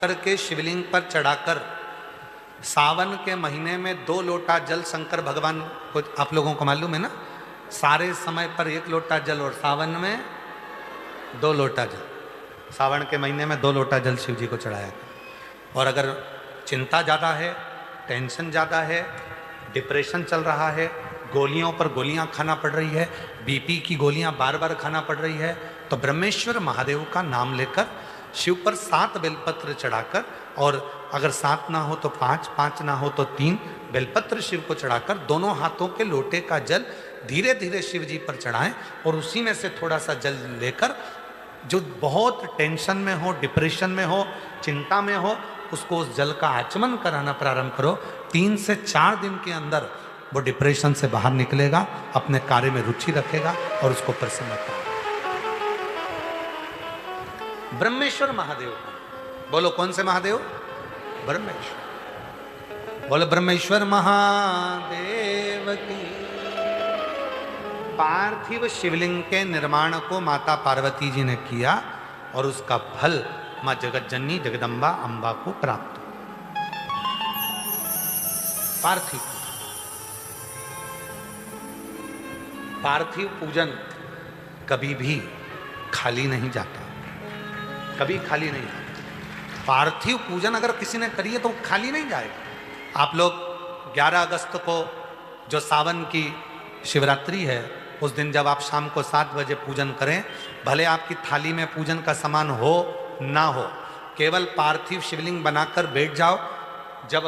करके शिवलिंग पर चढ़ाकर सावन के महीने में 2 लोटा जल शंकर भगवान को, आप लोगों को मालूम है ना, सारे समय पर 1 लोटा जल और सावन में 2 लोटा जल, सावन के महीने में 2 लोटा जल शिव जी को चढ़ाया। और अगर चिंता ज़्यादा है, टेंशन ज़्यादा है, डिप्रेशन चल रहा है, गोलियों पर गोलियां खाना पड़ रही है, बीपी की गोलियां बार बार खाना पड़ रही है, तो ब्रह्मेश्वर महादेव का नाम लेकर शिव पर 7 बेलपत्र चढ़ाकर, और अगर 7 ना हो तो 5, 5 ना हो तो 3 बेलपत्र शिव को चढ़ाकर दोनों हाथों के लोटे का जल धीरे धीरे शिव जी पर चढ़ाएं, और उसी में से थोड़ा सा जल लेकर जो बहुत टेंशन में हो, डिप्रेशन में हो, चिंता में हो, उसको उस जल का आचमन कराना प्रारंभ करो। 3 से 4 दिन के अंदर वो डिप्रेशन से बाहर निकलेगा, अपने कार्य में रुचि रखेगा और उसको प्रसन्न करेगा। ब्रह्मेश्वर महादेव, बोलो कौन से महादेव? ब्रह्मेश्वर। बोलो ब्रह्मेश्वर महादेव की। पार्थिव शिवलिंग के निर्माण को माता पार्वती जी ने किया और उसका फल मां जगत जननी जगदम्बा अम्बा को प्राप्त हुआ। पार्थिव पूजन कभी भी खाली नहीं जाता, कभी खाली नहीं जाता। पार्थिव पूजन अगर किसी ने करी है तो खाली नहीं जाएगा। आप लोग 11 अगस्त को जो सावन की शिवरात्रि है, उस दिन जब आप शाम को 7 बजे पूजन करें, भले आपकी थाली में पूजन का सामान हो ना हो, केवल पार्थिव शिवलिंग बनाकर बैठ जाओ। जब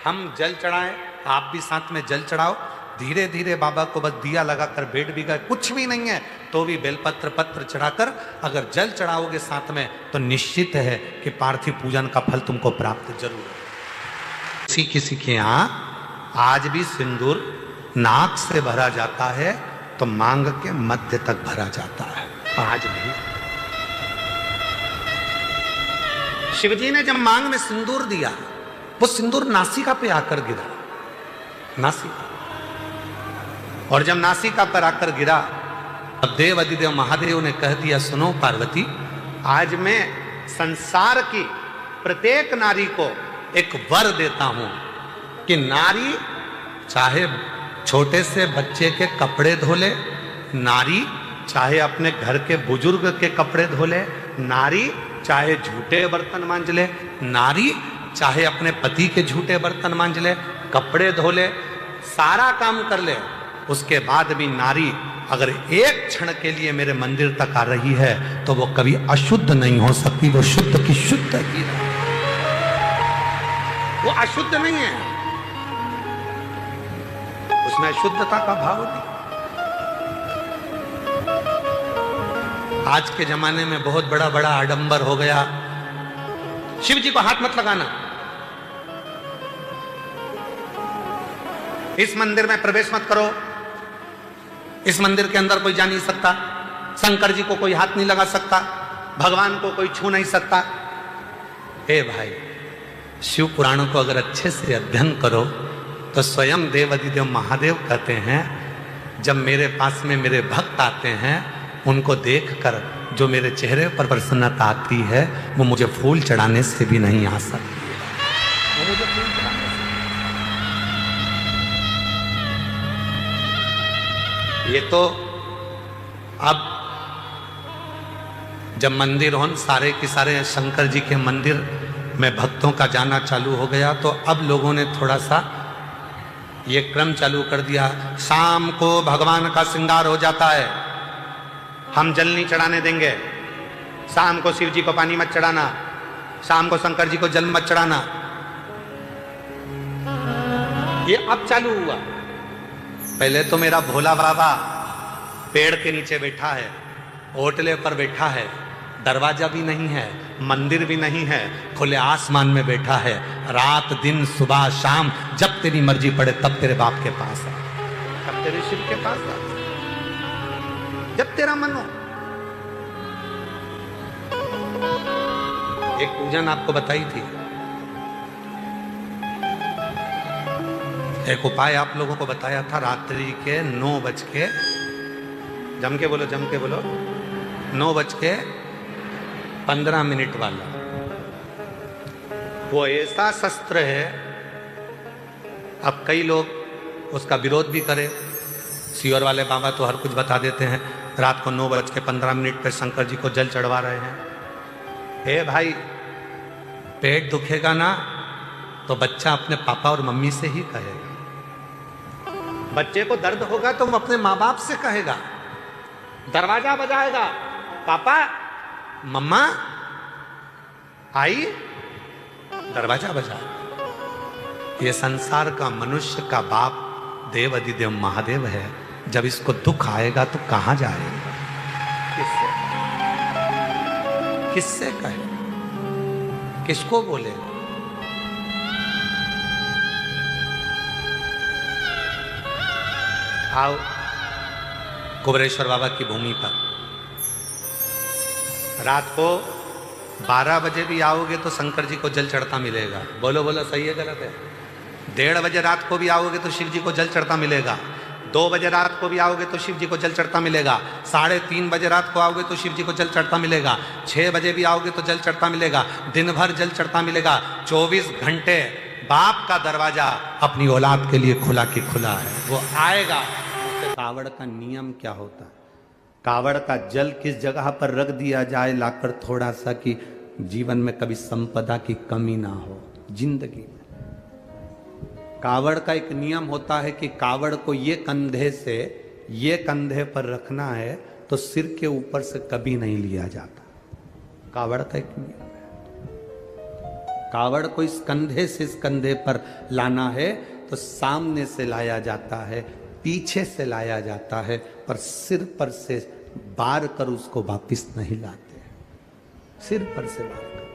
हम जल चढ़ाएं, आप भी साथ में जल चढ़ाओ। धीरे धीरे बाबा को बस दिया लगाकर बैठ भी गए, कुछ भी नहीं है तो भी बेलपत्र पत्र चढ़ाकर अगर जल चढ़ाओगे साथ में, तो निश्चित है कि पार्थिव पूजन का फल तुमको प्राप्त जरूर है। किसी किसी के यहाँ आज भी सिंदूर नाक से भरा जाता है तो मांग के मध्य तक भरा जाता है। आज भी शिवजी ने जब मांग में सिंदूर दिया, वो सिंदूर नासिका पे आकर गिरा, नासिका। और जब नासिका पर आकर गिरा, अब देव अधिदेव महादेव ने कह दिया, सुनो पार्वती, आज मैं संसार की प्रत्येक नारी को एक वर देता हूं कि नारी चाहे छोटे से बच्चे के कपड़े धो ले, नारी चाहे अपने घर के बुजुर्ग के कपड़े धो ले, नारी चाहे झूठे बर्तन मांज ले, नारी चाहे अपने पति के झूठे बर्तन मांज ले, कपड़े धो ले, सारा काम कर ले, उसके बाद भी नारी अगर एक क्षण के लिए मेरे मंदिर तक आ रही है तो वो कभी अशुद्ध नहीं हो सकती, वो शुद्ध की शुद्ध ही है, वो अशुद्ध नहीं है, उसमें शुद्धता का भाव नहीं। आज के जमाने में बहुत बड़ा बड़ा आडंबर हो गया, शिव जी को हाथ मत लगाना, इस मंदिर में प्रवेश मत करो, इस मंदिर के अंदर कोई जा नहीं सकता, शंकर जी को कोई हाथ नहीं लगा सकता, भगवान को कोई छू नहीं सकता। हे भाई, शिव पुराणों को अगर अच्छे से अध्ययन करो तो स्वयं देव अधिदेव महादेव कहते हैं, जब मेरे पास में मेरे भक्त आते हैं, उनको देखकर जो मेरे चेहरे पर प्रसन्नता आती है, वो मुझे फूल चढ़ाने से भी नहीं आ सकती, वो मुझे फूल चढ़ाने से। ये तो अब जब मंदिर हो, सारे के सारे शंकर जी के मंदिर में भक्तों का जाना चालू हो गया, तो अब लोगों ने थोड़ा सा ये क्रम चालू कर दिया, शाम को भगवान का श्रृंगार हो जाता है, हम जल नहीं चढ़ाने देंगे, शाम को शिव जी को पानी मत चढ़ाना, शाम को शंकर जी को जल मत चढ़ाना। ये अब चालू हुआ। पहले तो मेरा भोला बाबा पेड़ के नीचे बैठा है, ओटले पर बैठा है, दरवाजा भी नहीं है, मंदिर भी नहीं है, खुले आसमान में बैठा है, रात दिन सुबह शाम जब तेरी मर्जी पड़े तब तेरे बाप के पास आ, तब तेरे शिव के पास आ, जब तेरा मन हो। एक पूजन आपको बताई थी, एक उपाय आप लोगों को बताया था, रात्रि के 9 बज के, जम के बोलो 9 बज के 15 मिनट वाला, वो ऐसा शस्त्र है, अब कई लोग उसका विरोध भी करें। सीहोर वाले बाबा तो हर कुछ बता देते हैं। रात को 9:15 पे शंकर जी को जल चढ़वा रहे हैं। हे भाई, पेट दुखेगा ना तो बच्चा अपने पापा और मम्मी से ही कहेगा। बच्चे को दर्द होगा तो वो अपने माँ बाप से कहेगा। दरवाजा बजाएगा, पापा मम्मा आई, दरवाजा बजा। ये संसार का मनुष्य का बाप देव अधिदेव महादेव है। जब इसको दुख आएगा तो कहां जाएगा? किससे किससे कहे, किसको बोले? आओ कुबरेश्वर बाबा की भूमि पर रात को 12 बजे भी आओगे तो शंकर जी को जल चढ़ता मिलेगा। बोलो बोलो, सही है गलत है? 1:30 बजे रात को भी आओगे तो शिव जी को जल चढ़ता मिलेगा। 2 बजे रात को भी आओगे तो शिव जी को जल चढ़ता मिलेगा। 3:30 बजे रात को आओगे तो शिव जी को जल चढ़ता मिलेगा। 6 बजे भी आओगे तो जल चढ़ता मिलेगा। दिन भर जल चढ़ता मिलेगा। 24 घंटे बाप का दरवाजा अपनी औलाद के लिए खुला की खुला है, वो आएगा। कावड़ का नियम क्या होता है? कावड़ का जल किस जगह पर रख दिया जाए लाकर थोड़ा सा, कि जीवन में कभी संपदा की कमी ना हो जिंदगी में। कावड़ का एक नियम होता है कि कावड़ को ये कंधे से ये कंधे पर रखना है तो सिर के ऊपर से कभी नहीं लिया जाता। कावड़ का एक नियम है। कावड़ को इस कंधे से इस कंधे पर लाना है तो सामने से लाया जाता है, पीछे से लाया जाता है, पर सिर पर से बार कर उसको वापिस नहीं लाते। सिर पर से बार कर।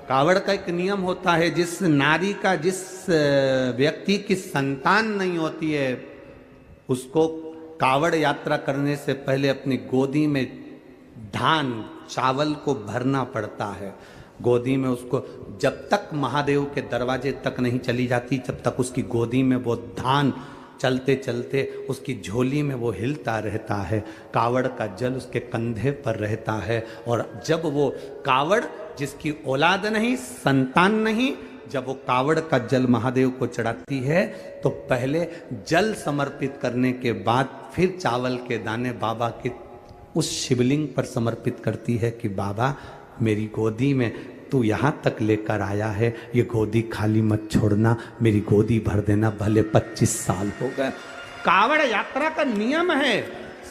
कावड़ का एक नियम होता है, जिस नारी का, जिस व्यक्ति की संतान नहीं होती है, उसको कावड़ यात्रा करने से पहले अपनी गोदी में धान चावल को भरना पड़ता है। गोदी में उसको जब तक महादेव के दरवाजे तक नहीं चली जाती, जब तक उसकी गोदी में वो धान चलते चलते उसकी झोली में वो हिलता रहता है। कावड़ का जल उसके कंधे पर रहता है। और जब वो कावड़, जिसकी औलाद नहीं, संतान नहीं, जब वो कावड़ का जल महादेव को चढ़ाती है तो पहले जल समर्पित करने के बाद फिर चावल के दाने बाबा की उस शिवलिंग पर समर्पित करती है कि बाबा मेरी गोदी में तू यहाँ तक लेकर आया है, ये गोदी खाली मत छोड़ना, मेरी गोदी भर देना, भले 25 साल हो गए। कावड़ यात्रा का नियम है,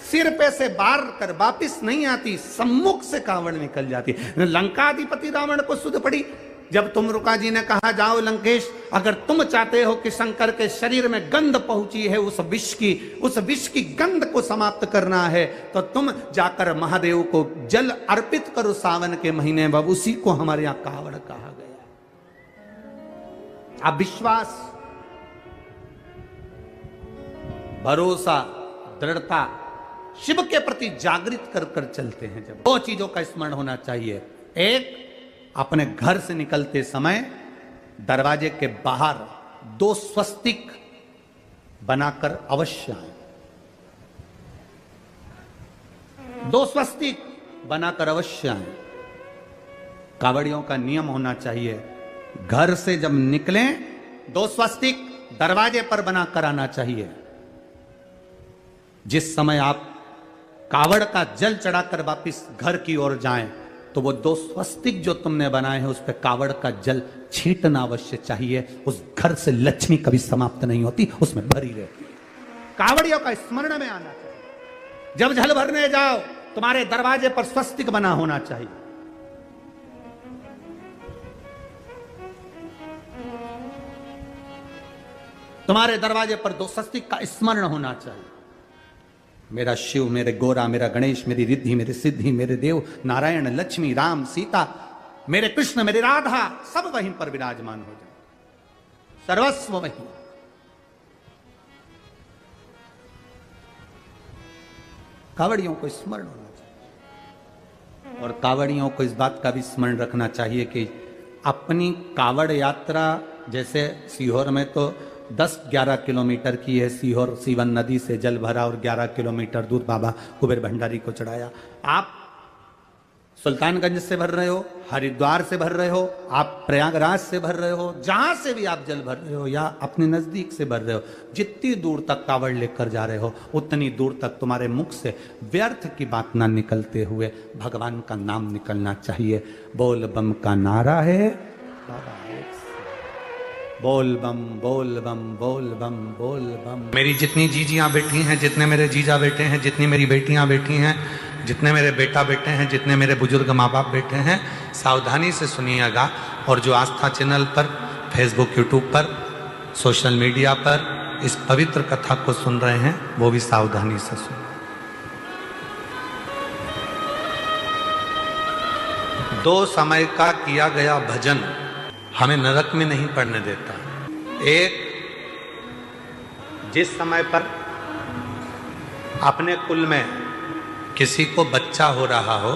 सिर पे से बार कर वापिस नहीं आती, सम्मुख से कावड़ निकल जाती। लंकाधिपति रावण को सुध पड़ी जब तुमरुका जी ने कहा जाओ लंकेश, अगर तुम चाहते हो कि शंकर के शरीर में गंध पहुंची है उस विष की गंध को समाप्त करना है, तो तुम जाकर महादेव को जल अर्पित करो सावन के महीने में। उसी को हमारे यहां कावड़ कहा गया। अब विश्वास, भरोसा, दृढ़ता, शिव के प्रति जागृत कर कर चलते हैं। जब 2 चीजों का स्मरण होना चाहिए। एक, अपने घर से निकलते समय दरवाजे के बाहर 2 स्वस्तिक बनाकर अवश्य आए। 2 स्वस्तिक बनाकर अवश्य आए। कावड़ियों का नियम होना चाहिए, घर से जब निकलें 2 स्वस्तिक दरवाजे पर बनाकर आना चाहिए। जिस समय आप कावड़ का जल चढ़ाकर वापिस घर की ओर जाएं तो वो 2 स्वस्तिक जो तुमने बनाए हैं उस पर कावड़ का जल छींटना अवश्य चाहिए। उस घर से लक्ष्मी कभी समाप्त नहीं होती, उसमें भरी रहती है। कावड़ियों का स्मरण में आना चाहिए। जब जल भरने जाओ तुम्हारे दरवाजे पर स्वस्तिक बना होना चाहिए। तुम्हारे दरवाजे पर 2 स्वस्तिक का स्मरण होना चाहिए। मेरा शिव, मेरे गोरा, मेरा गणेश, मेरी रिद्धि, मेरी सिद्धि, मेरे देव, नारायण, लक्ष्मी, राम, सीता, मेरे कृष्ण, मेरी राधा, सब वहीं पर विराजमान हो जाए। सर्वस्व वहीं। कावड़ियों को स्मरण होना चाहिए। और कावड़ियों को इस बात का भी स्मरण रखना चाहिए कि अपनी कावड़ यात्रा, जैसे सीहोर में तो 10-11 किलोमीटर की है। सीहोर सीवन नदी से जल भरा और 11 किलोमीटर दूर बाबा कुबेर भंडारी को चढ़ाया। आप सुल्तानगंज से भर रहे हो, हरिद्वार से भर रहे हो, आप प्रयागराज से भर रहे हो, जहां से भी आप जल भर रहे हो या अपने नजदीक से भर रहे हो, जितनी दूर तक कावड़ लेकर जा रहे हो उतनी दूर तक तुम्हारे मुख से व्यर्थ की बात ना निकलते हुए भगवान का नाम निकलना चाहिए। बोल बम का नारा है, बोल बम बोल बम बोल बम बोल बम। मेरी जितनी जीजियां बैठी हैं, जितने मेरे जीजा बेटे हैं, जितनी मेरी बेटियां बैठी हैं, जितने मेरे बेटा बेटे हैं, जितने मेरे बुजुर्ग माँ बाप बैठे हैं, सावधानी से सुनिएगा। और जो आस्था चैनल पर, फेसबुक, यूट्यूब पर, सोशल मीडिया पर इस पवित्र कथा को सुन रहे हैं, वो भी सावधानी से सुन। दो समय का किया गया भजन हमें नरक में नहीं पड़ने देता। एक, जिस समय पर अपने कुल में किसी को बच्चा हो रहा हो,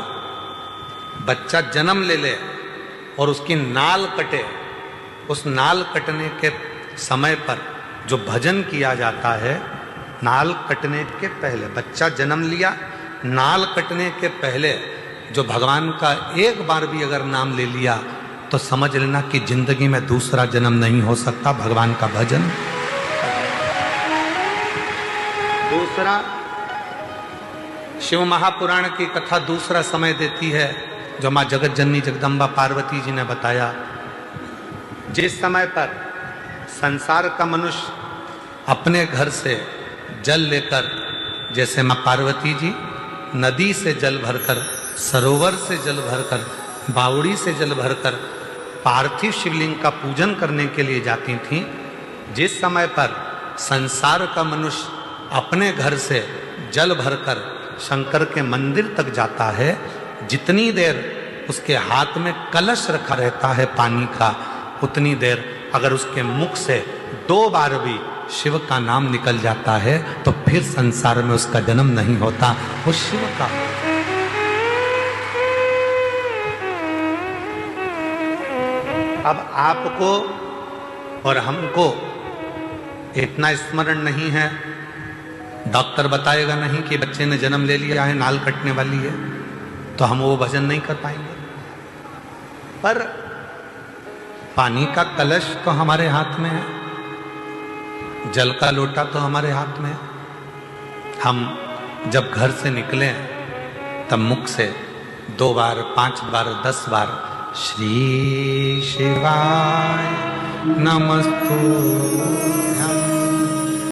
बच्चा जन्म ले ले और उसकी नाल कटे, उस नाल कटने के समय पर जो भजन किया जाता है, नाल कटने के पहले, बच्चा जन्म लिया, नाल कटने के पहले जो भगवान का एक बार भी अगर नाम ले लिया तो समझ लेना कि जिंदगी में दूसरा जन्म नहीं हो सकता। भगवान का भजन। दूसरा, शिव महापुराण की कथा दूसरा समय देती है जो मां जगत जननी जगदम्बा पार्वती जी ने बताया। जिस समय पर संसार का मनुष्य अपने घर से जल लेकर, जैसे मां पार्वती जी नदी से जल भरकर, सरोवर से जल भरकर, बावड़ी से जल भरकर पार्थिव शिवलिंग का पूजन करने के लिए जाती थीं, जिस समय पर संसार का मनुष्य अपने घर से जल भरकर शंकर के मंदिर तक जाता है, जितनी देर उसके हाथ में कलश रखा रहता है पानी का, उतनी देर अगर उसके मुख से 2 बार भी शिव का नाम निकल जाता है तो फिर संसार में उसका जन्म नहीं होता, वो शिव का। अब आपको और हमको इतना स्मरण नहीं है, डॉक्टर बताएगा नहीं कि बच्चे ने जन्म ले लिया है, नाल कटने वाली है, तो हम वो भजन नहीं कर पाएंगे। पर पानी का कलश तो हमारे हाथ में है, जल का लोटा तो हमारे हाथ में है। हम जब घर से निकले तब मुख से 2 बार, 5 बार, 10 बार श्री शिवाय नमस्तुभ्यं